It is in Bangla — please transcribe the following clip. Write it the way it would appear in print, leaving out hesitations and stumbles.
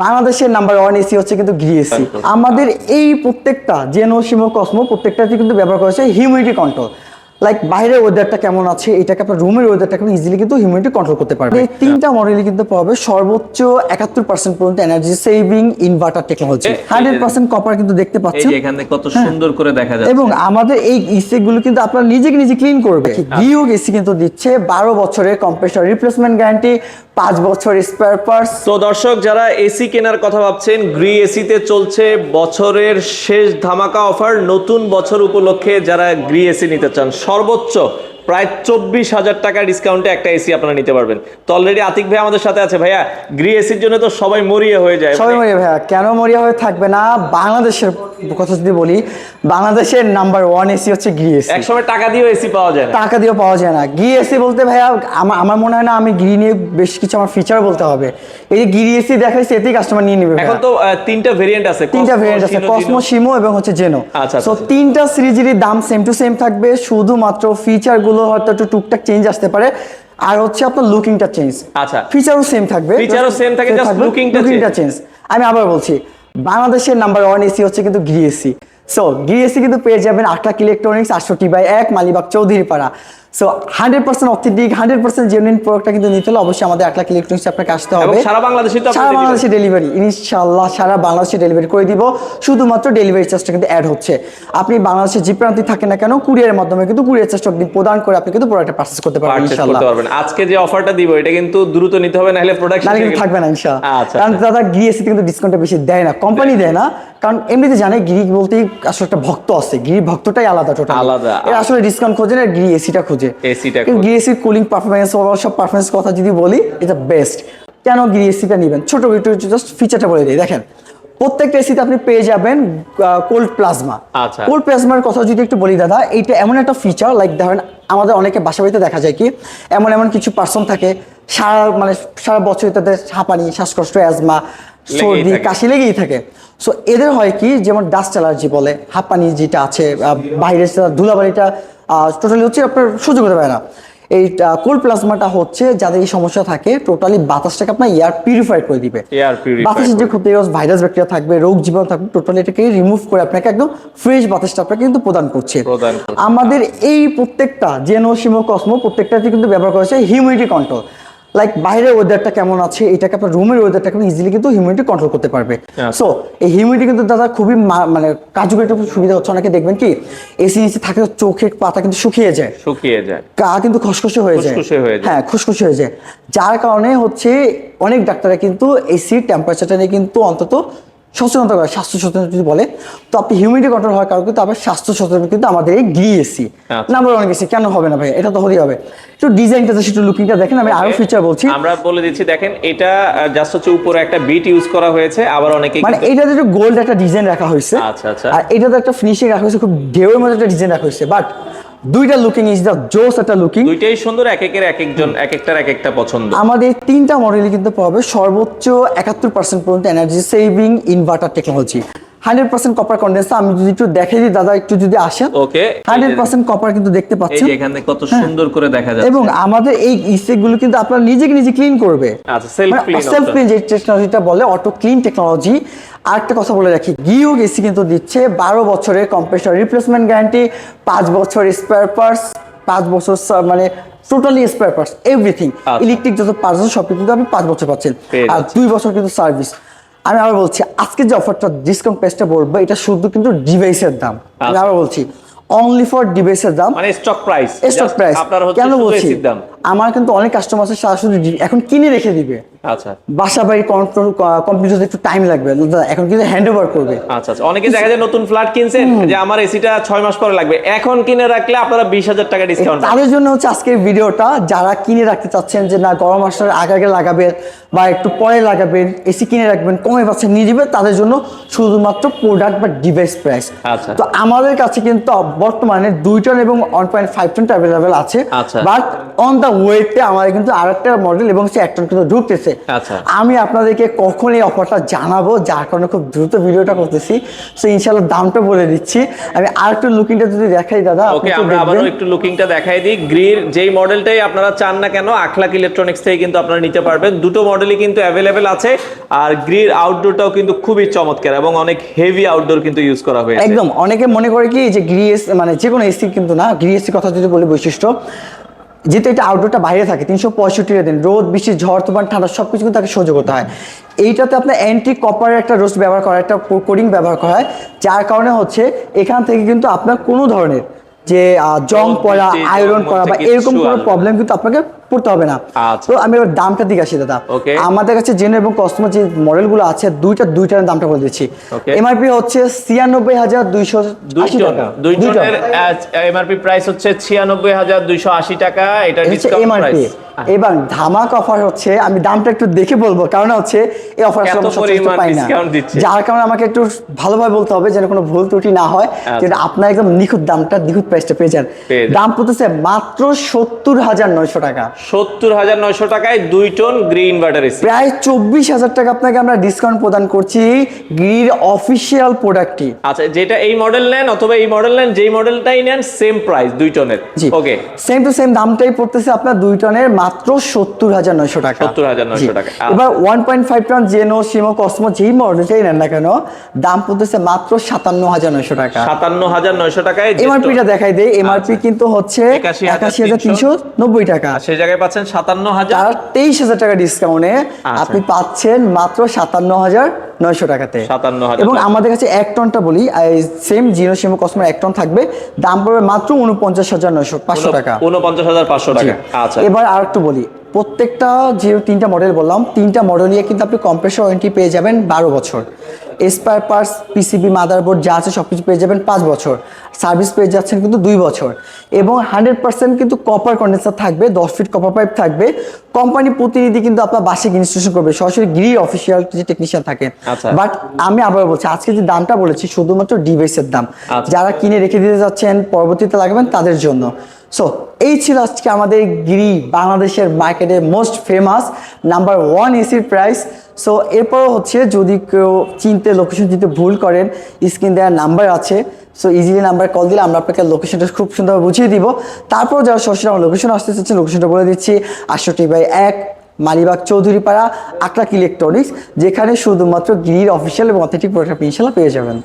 বাংলাদেশের নাম্বার 1 এসি হচ্ছে কিন্তু গ্রি এসি। আমাদের এই প্রত্যেকটা জেনো সিমো কসমো প্রত্যেকটাতে কিন্তু ব্যবহার করা হচ্ছে হিউমিডিটি কন্ট্রোল। লাইক বাইরের ওয়েদারটা কেমন আছে, এটাকে আপনার রুমের ওয়েদারটা কেমন ইজিলি কিন্তু হিউমিডিটি কন্ট্রোল করতে পারবে। এই তিনটা মডেলই কিন্তু পাবে সর্বোচ্চ 71% পর্যন্ত energy saving inverter technology. 100% copper কিন্তু দেখতে পাচ্ছেন, এখানে কত সুন্দর করে দেখা যাচ্ছে। এবং আমাদের এই ইসি গুলো কিন্তু আপনারা নিজে ক্লিন করবে। গিও এসি কিন্তু দিচ্ছে 12 বছরের কম্প্রেসর রিপ্লেসমেন্ট গ্যারান্টি, 5 বছর স্পেয়ার পার্টস। তো দর্শক যারা এসি কেনার কথা ভাবছেন, গ্রি এসিতে চলছে বছরের শেষ ধামাকা অফার। নতুন বছর উপলক্ষে যারা গ্রি এসি নিতে চান, সর্বোচ্চ প্রায় 24,000 টাকা ডিসকাউন্টে একটা এসি আপনারা নিতে পারবেন। তো অলরেডি আতিক ভাই আমাদের সাথে আছে। ভাইয়া, গ্রি এসির জন্য তো সবাই মরিয়া হয়ে যায়। সবাই মরিয়া ভাইয়া, কেন মরিয়া হয়ে থাকবে না? বাংলাদেশের কথা যদি বলি, বাংলাদেশের নাম্বার 1 এসি হচ্ছে গ্রি এসি। একসময় টাকা দিয়েও এসি পাওয়া যায় না। টাকা দিয়েও পাওয়া যায় না। গ্রি এসি বলতে ভাইয়া আমার মনে হয় না আমি গ্রি নিয়ে বেশ কিছু আমার ফিচার বলতে হবে। এই যে গ্রি এসি দেখাইছে এতেই কাস্টমার নিয়ে নেবে। এখন তো তিনটা ভেরিয়েন্ট আছে, কসমো, সিমো এবং হচ্ছে জেনো। সো তিনটা সিরিজেরই দাম সেম টু সেম থাকবে, শুধুমাত্র ফিচার গুলো হয়তো একটু টুকটাক চেঞ্জ আসতে পারে। আর হচ্ছে আপনার লুকিংটা চেঞ্জ। আচ্ছা, ফিচারও সেম থাকবে, জাস্ট লুকিংটা চেঞ্জ। আমি আবার বলছি, বাংলাদেশের নাম্বার 1 এসি হচ্ছে কিন্তু Gree AC. So Gree AC কিন্তু পেয়ে যাবেন আখলাক electronics, 68/1 Malibagh Chowdhurypara. So 100% authentic, 100% genuine প্রোডাক্টটা কিন্তু নিতে হলে অবশ্যই আমাদের আখলাক ইলেকট্রনিক্স আপনাকে আসতে হবে। সারা বাংলাদেশে ডেলিভারি, ইনশাআল্লাহ সারা বাংলাদেশে ডেলিভারি করে দিব। শুধুমাত্র ডেলিভারি চার্জটা কিন্তু অ্যাড হচ্ছে। আপনি বাংলাদেশে যে প্রান্তে থাকেন না কেন, কুরিয়ারের মাধ্যমে কিন্তু কুরিয়ার চার্জটা প্রদান করে আপনি কিন্তু প্রোডাক্টটা পারচেজ করতে পারবেন ইনশাআল্লাহ। আজকে যে অফারটা দিব এটা কিন্তু দ্রুত নিতে হবে, নাহলে প্রোডাক্ট থাকবে না ইনশাআল্লাহ। কারণ দাদা গ্রি এসিতে কিন্তু ডিসকাউন্টটা বেশি দেয় না, কোম্পানি দেয় না। কারণ এমনিতে জানে গ্রি বলতেই আসলে একটা ভক্ত আছে, গ্রি ভক্তটাই আলাদা, টোটাল আলাদা। এরা আসলে ডিসকাউন্ট খোঁজে না, গ্রি এসিটা খোঁজে। গ্রি এসির কুলিং পারফরম্যান্স, সব পারফরম্যান্স কথা যদি বলি, এটা বেস্ট। কেন গ্রি এসিটা নেবেন? ছোট একটু জাস্ট ফিচারটা বলে দিই। দেখেন, প্রত্যেকটা এসিতে আপনি পেয়ে যাবেন কোল্ড প্লাজমা। কোল্ড প্লাজমার কথা যদি একটু বলি দাদা, এইটা এমন একটা ফিচার, লাইক ধরেন আমাদের অনেকে বাসা বাড়িতে দেখা যায় কি এমন কিছু পার্সন থাকে সারা বছর তাদের হাঁপানি, শ্বাসকষ্ট, অ্যাজমা, সর্দি, কাশি লেগেই থাকে। সো এদের হয় কি, যেমন ডাস্ট অ্যালার্জি বলে, হাঁপানি যেটা আছে, বাইরের ধুলাবালিটা টোটালি হচ্ছে আপনার সহ্য করতে পারে না। এই কোল্ড প্লাজমাটা হচ্ছে যাদের এই সমস্যা থাকে, টোটালি বাতাসটাকে আপনার এয়ার পিউরিফাই করে দিবে। বাতাসের যে ক্ষতিগ্রস্ত ভাইরাস ব্যাকটেরিয়া থাকবে, রোগ জীবাণু থাকবে, টোটালি এটাকে রিমুভ করে আপনাকে একদম ফ্রেশ বাতাসটা আপনাকে কিন্তু প্রদান করছে। আমাদের এই প্রত্যেকটা জেনো সিমো কসমো প্রত্যেকটাতে কিন্তু ব্যবহার করা হচ্ছে হিউমিডিটি কন্ট্রোল। লাইক বাইরের ওয়েদারটা কেমন আছে, এটাকে আপনার রুমের ওয়েদারটা কেমন ইজিলি কিন্তু হিউমিডিটি কন্ট্রোল করতে পারবে। সো এই হিউমিডিটি কিন্তু দাদা খুবই কার্যকরী একটা সুবিধা হচ্ছে। অনেকে দেখবেন কি এসি নিচে থাকে, চোখের পাতা কিন্তু শুকিয়ে যায়, গা কিন্তু খসখসে হয়ে যায়। হ্যাঁ, খুশখুশি হয়ে যায়। যার কারণে হচ্ছে অনেক ডাক্তাররা কিন্তু এসির টেম্পারেচারটা নিয়ে কিন্তু অন্তত সচেতনতা করে, স্বাস্থ্য সচেতনতা যদি বলে, তো আপনি হিউমিডিটি কন্ট্রোল হওয়ার কারণে কিন্তু আবার স্বাস্থ্য সচেতন কিন্তু আমাদের এই গ্রি এসি নাম্বার 1 এসি। কেন হবে না ভাই? এটা তো হতেই হবে। একটু ডিজাইনটা একটু লুকিংটা দেখেন, আমি আরো ফিচার বলছি, আমরা বলে দিচ্ছি। দেখেন, এটা জাস্ট হচ্ছে উপরে একটা বিট ইউজ করা হয়েছে, আবার অনেকে এটাতে একটু গোল্ড একটা ডিজাইন রাখা হয়েছে। আর এটাতে একটা ফিনিশিং রাখা হয়েছে, খুব ঢেউয়ের মধ্যে একটা ডিজাইন রাখা হয়েছে। বাট দুইটা লুকিং ইজ দা জোস একটা লুকিং, দুইটাই সুন্দর, একটার একটা পছন্দ। আমাদের তিনটা মডেলই কিন্তু পাবে সর্বোচ্চ 71% পর্যন্ত energy saving inverter technology. 100% copper condenser. আমি যদি একটু দেখাই দিই দাদা, একটু যদি আসেন, 100% কপার কিন্তু দেখতে পাচ্ছেন। এই যে এখানে কত সুন্দর করে দেখা যাচ্ছে। এবং আমাদের এই ইসি গুলো কিন্তু আপনারা নিজে ক্লিন করবে। আচ্ছা, সেলফ ক্লিন যে টেকনোলজিটা বলে, অটো ক্লিন টেকনোলজি। আরেকটা কথা বলে রাখি, গিও এসি কিন্তু দিচ্ছে 12 বছরের কম্প্রেসর রিপ্লেসমেন্ট গ্যারান্টি, 5 বছর স্পেয়ার পার্টস, 5 বছর totally spare parts, everything electric যত পার্টস সব কিন্তু আপনি 5 বছর পাচ্ছেন, আর 2 বছর কিন্তু সার্ভিস। আমি আবার বলছি, আজকে যে অফারটা ডিসকাউন্ট প্রাইসটা বলবো, এটা শুধু কিন্তু ডিভাইসের দাম। আমি আবার বলছি, অনলি ফর ডিভাইসের দাম, মানে স্টক প্রাইস। আপনার হচ্ছে কেন বলছি, আমার কিন্তু অনেক কাস্টমার আছে সরাসরি এখন কিনে রেখে দিবে। আচ্ছা, বাসা বাড়ি কমপ্লিট হতে একটু টাইম লাগবে, এখন কিন্তু হ্যান্ড ওভার করবে। আচ্ছা, অনেকে দেখা যায় নতুন ফ্ল্যাট কিনছেন, যে আমার এসিটা 6 মাস পরে লাগবে, এখন কিনে রাখলে আপনারা 20,000 টাকা ডিসকাউন্ট। তাদের জন্য হচ্ছে আজকের ভিডিওটা, যারা কিনে রাখতে চাচ্ছেন যে না গরম আসার আগে লাগাবেন বা একটু পরে লাগাবেন, এসি কিনে রাখবেন, কমে পাচ্ছেন নিয়ে দিবেন, তাদের জন্য শুধুমাত্র প্রোডাক্ট বা ডিভাইস প্রাইস। তো আমাদের কাছে কিন্তু বর্তমানে 2 টন এবং 1.5 টন অ্যাভেলেবেল আছে। বাট অন দা ওয়েটে আমাদের কিন্তু আরেকটা মডেল এবং সে একটন কিন্তু ঢুকতেছে। আচ্ছা। আমি আপনাদেরকে কখন এই অফারটা জানাবো, যার কারণে খুব দ্রুত ভিডিওটা করতেছি। সো ইনশাআল্লাহ দামটা বলে দিচ্ছি। আমি আরেকটু লুকিংটা যদি দেখাই দাদা, ওকে, আমরা আবারও একটু লুকিংটা দেখাই দিই। গ্রির যেই মডেলটাই আপনারা চান না কেন, আখলাক ইলেকট্রনিক্স থেকে কিন্তু আপনারা নিতে পারবেন। দুটো মডেলই কিন্তু অ্যাভেলেবেল আছে। আর গ্রির আউটডোরটাও কিন্তু খুবই চমৎকার এবং অনেক হেভি আউটডোর কিন্তু ইউজ করা হয়েছে। একদম, অনেকে মনে করে কি যে গ্রি এসি মানে যে কোনো এসি কিন্তু না, গ্রি এসি কথা যদি বলি বৈশিষ্ট্য, যেহেতু এটা আউটডোরটা বাইরে থাকে 365 দিন, রোদ বৃষ্টি ঝড় তুফান ঠান্ডা সবকিছু কিন্তু তাকে সহ্য করতে হয়। এইটাতে আপনার অ্যান্টি কপারের একটা রোস্ট ব্যবহার করা, একটা কোডিং ব্যবহার করা হয়, যার কারণে হচ্ছে এখান থেকে কিন্তু আপনার কোনো ধরনের যে জং পড়া, আয়রন করা বা এরকম কোনো প্রবলেম কিন্তু আপনাকে পড়তে হবে না। তো আমি এবার দামটা দিকে আসি দাদা। আমাদের কাছে জেনে এবং কস্টমার যে মডেলগুলো আছে দুইটার দামটা বলে দিচ্ছি। এমআরপি হচ্ছে 96,280 টাকা। দুইজনের এমআরপি প্রাইস হচ্ছে 96,280 টাকা। এটা ডিসকাউন্ট প্রাইস। এবার ধামাকা অফার হচ্ছে, আমি দামটা একটু দেখে বলবো কারণ হচ্ছে এই অফার পাই না, যার কারণে আমাকে একটু ভালোভাবে বলতে হবে যেন কোনো ভুল ত্রুটি না হয়, যেটা আপনার একদম নিখুঁত দামটা, নিখুঁত প্রাইসটা পেয়ে যান। দাম পড়তেছে মাত্র 70,900 টাকা। 70,900 টাকায় 2 টন গ্রি ইনভার্টার এসি, প্রায় 24,000 টাকা আপনাকে আমরা ডিসকাউন্ট প্রদান করছি গ্রির অফিসিয়াল প্রোডাক্টটি। আচ্ছা, যেটা এই মডেল নেন অথবা এই মডেল নেন, যেই মডেলটাই নেন সেম প্রাইস 2 টনের। ওকে, সেম টু সেম দামটাই পড়তেছে আপনার 2 টনের মাত্র 70,900 টাকা। 70,900 টাকা। এবার 1.5 টন জেনো সিমো কসমো যেই মডেলটাই নেন না কেন, দাম পড়তেছে মাত্র 57,900 টাকা। 57,900 টাকায় এমআরপিটা দেখাই দেই। এমআরপি কিন্তু হচ্ছে 81,390 টাকা, সেই জায়গায় পাচ্ছেন 57,000, আর 23,000 টাকা ডিসকাউন্টে আপনি পাচ্ছেন মাত্র 57,900 টাকাতে। 57,000। এবং আমাদের কাছে 1 টনটা বলি, সেম জিনো সিমো কসমো 1 টন থাকবে, দাম পড়বে মাত্র 49,500 টাকা। 49,500 টাকা। আচ্ছা, এবার আর একটু বলি, প্রত্যেকটা যে 3টা মডেল বললাম, 3টা মডেলই কিন্তু আপনি কম্প্রেসর ওয়ারেন্টি পেয়ে যাবেন 12 বছর, স্পেয়ার পার্টস পিসিবি মাদারবোর্ড যা আছে সবকিছু পেয়ে যাবেন 5 বছর, সার্ভিস পেয়ে যাচ্ছেন কিন্তু 2 বছর, এবং 100% কিন্তু কপার কন্ডেন্সার থাকবে, 10 ফিট কপার পাইপ থাকবে। কোম্পানি প্রতিনিধি কিন্তু আপনার বাসে ইনস্টলেশন করবে, সরাসরি গ্রি অফিসিয়াল যে টেকনিশিয়ান থাকে। বাট আমি আবার বলছি, আজকে যে দামটা বলেছি শুধুমাত্র ডিভাইসের দাম, যারা কিনে রেখে দিতে যাচ্ছেন পরবর্তীতে লাগবেন তাদের জন্য। সো এই ছিল আজকে আমাদের গ্রি বাংলাদেশের মার্কেটে মোস্ট ফেমাস নাম্বার 1 এসির প্রাইস। সো এরপরও হচ্ছে যদি কেউ চিনতে লোকেশন চিনতে ভুল করেন, স্ক্রিন দেওয়ার নাম্বার আছে, সো ইজিলি নাম্বার কল দিলে আমরা আপনাকে লোকেশনটা খুব সুন্দরভাবে বুঝিয়ে দিব। তারপর যারা সরাসরি আমার লোকেশন আসতে চাচ্ছেন লোকেশনটা বলে দিচ্ছি, 68/1 মালিবাগ চৌধুরীপাড়া, আখলাক ইলেকট্রনিক্স, যেখানে শুধুমাত্র গ্রির অফিসিয়াল এবং অথেন্টিক প্রোডাক্ট ইনশাল্লাহ পেয়ে যাবেন।